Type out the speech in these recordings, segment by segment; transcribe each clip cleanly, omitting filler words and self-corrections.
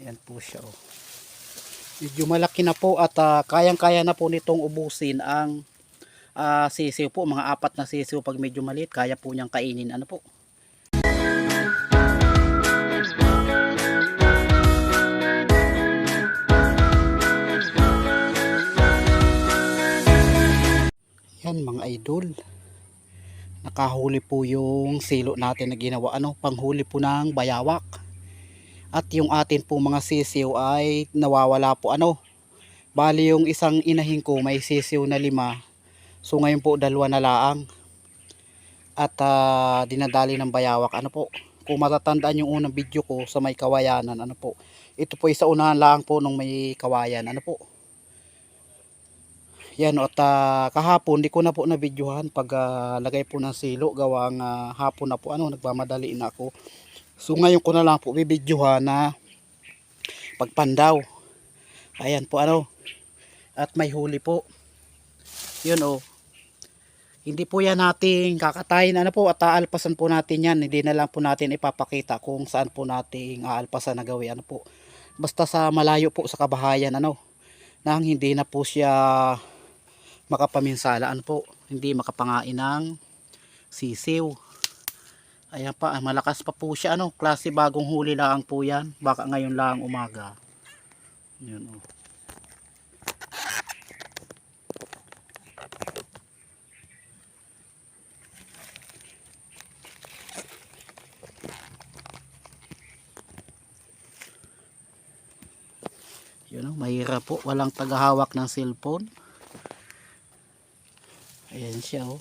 Ayan po siya oh. Medyo malaki na po at kayang-kaya na po nitong ubusin ang sisiw po. Mga 4 na sisiw pag medyo maliit, kaya po niyang kainin. Ano po? Yan mga idol. Nakahuli po yung silo natin na ginawa panghuli po ng bayawak. At yung atin po mga sisiw ay nawawala po bali yung isang inahin ko may sisiw na 5. So ngayon po 2 na laang. At dinadali ng bayawak po. Kung matatandaan yung unang video ko sa may kawayanan po. Ito po isa unahan lang po nung may kawayan po. Yan at kahapon di ko na po na videohan pag lagay po ng silo gawang hapon na po nagmamadali na ako. So ngayon ko na lang po bibidyohan na pagpandaw. Ayan po at may huli po. Yun oh. Hindi po yan nating kakatayin po at aalpasan po natin yan. Hindi na lang po natin ipapakita kung saan po nating aalpasan na gawin po. Basta sa malayo po sa kabahayan nang hindi na po siya makapaminsala po. Hindi makapangain ng sisiw. Ayan pa, malakas pa po siya klase bagong huli lang po yan. Baka ngayon lang umaga. Yun oh. Yun oh, mahirap po, walang tagahawak ng cellphone. Ayan siya oh.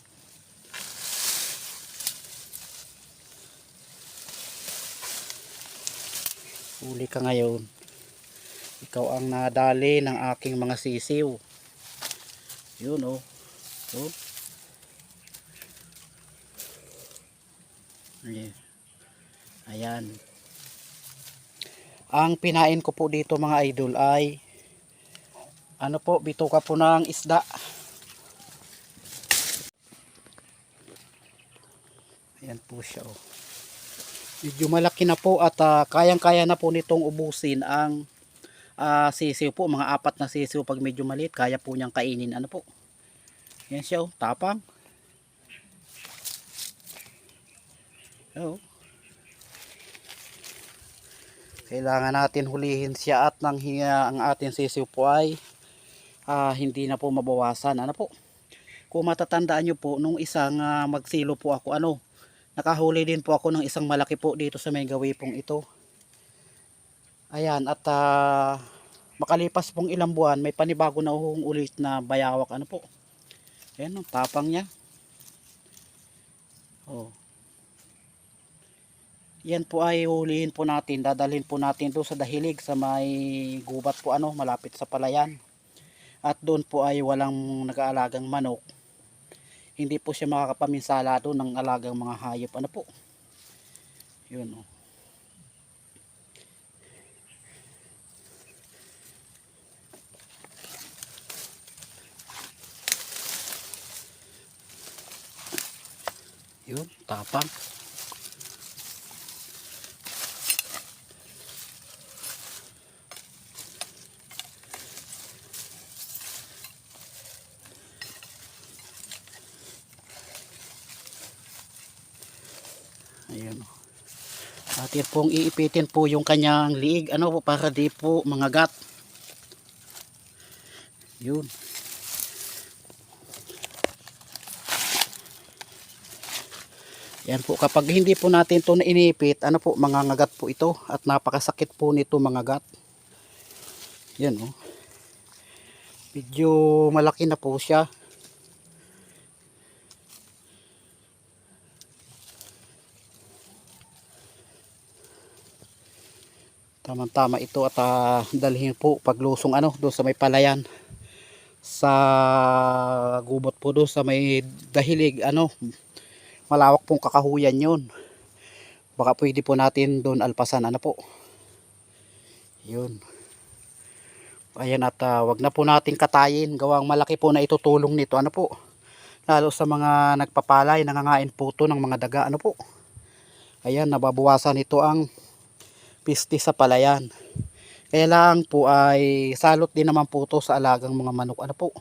Huli ka ngayon. Ikaw ang nadali ng aking mga sisiw. Yun oh. Oh. Ayan. Ang pinain ko po dito mga idol ay bituka po ng isda. Ayan po siya oh. Medyo malaki na po at kayang-kaya na po nitong ubusin ang sisiw po. Mga 4 na sisiw pag medyo maliit, kaya po niyang kainin. Po? Yan siya oh, tapang. Oh. Kailangan natin hulihin siya at nang ang ating sisiw po ay hindi na po mabawasan. Po? Kung matatandaan nyo po, nung isang magsilo po ako nakahuli din po ako ng isang malaki po dito sa may gawi pong ito. Ayan at makalipas pong ilang buwan may panibago na ulit na bayawak po. Ayan ang tapang niya. Oh. Yan po ay hulihin po natin, dadalhin po natin doon sa dahilig sa may gubat po malapit sa palayan. At doon po ay walang nag-aalagang manok. Hindi po siya makakapaminsala doon ng alagang mga hayop po. Yun oh. Yun, tapang. Ayun. Atin pong iipitin po yung kanyang liig para di po mangagat. Yun. Yan po, kapag hindi po natin ito na inipit, mangangagat po ito at napakasakit po nito mangagat. Yan oh. Medyo malaki na po siya. Tama-tama ito at dalhin po paglusong doon sa may palayan. Sa gubot po doon sa may dahilig malawak pong kakahuyan yun. Baka pwede po natin doon alpasan po. Yun. Ayan at wag na po natin katayin. Gawang malaki po na itutulong nito po. Lalo sa mga nagpapalay, nangangain po ito ng mga daga po. Ayan, nababawasan ito ang piste sa palayan. Kaya lang po ay salot din naman po to sa alagang mga manok. Ano po?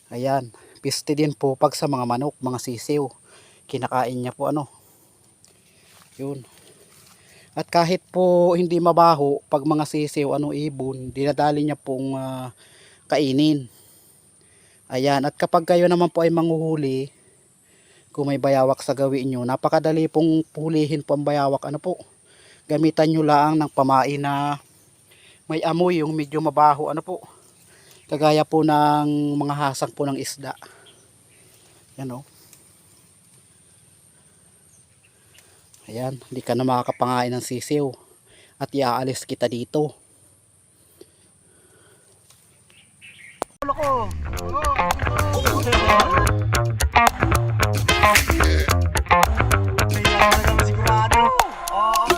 Ayan. Piste din po pag sa mga manok, mga sisiw. Kinakain niya po ano. Yun. At kahit po hindi mabaho, pag mga sisiw, ano, ibon, dinadali niya pong kainin. Ayan. At kapag kayo naman po ay manghuhuli, kung may bayawak sa gawin nyo, napakadali pong pulihin po ang bayawak. Ano po? Gamitan nyo lang ng pamain na may amoy, yung medyo mabaho. Ano po? Kagaya po ng mga hasang po ng isda. Yan o. Ayan, hindi ka na makakapangain ng sisiw. At iaalis kita dito. Loko. Sigurado. Oo.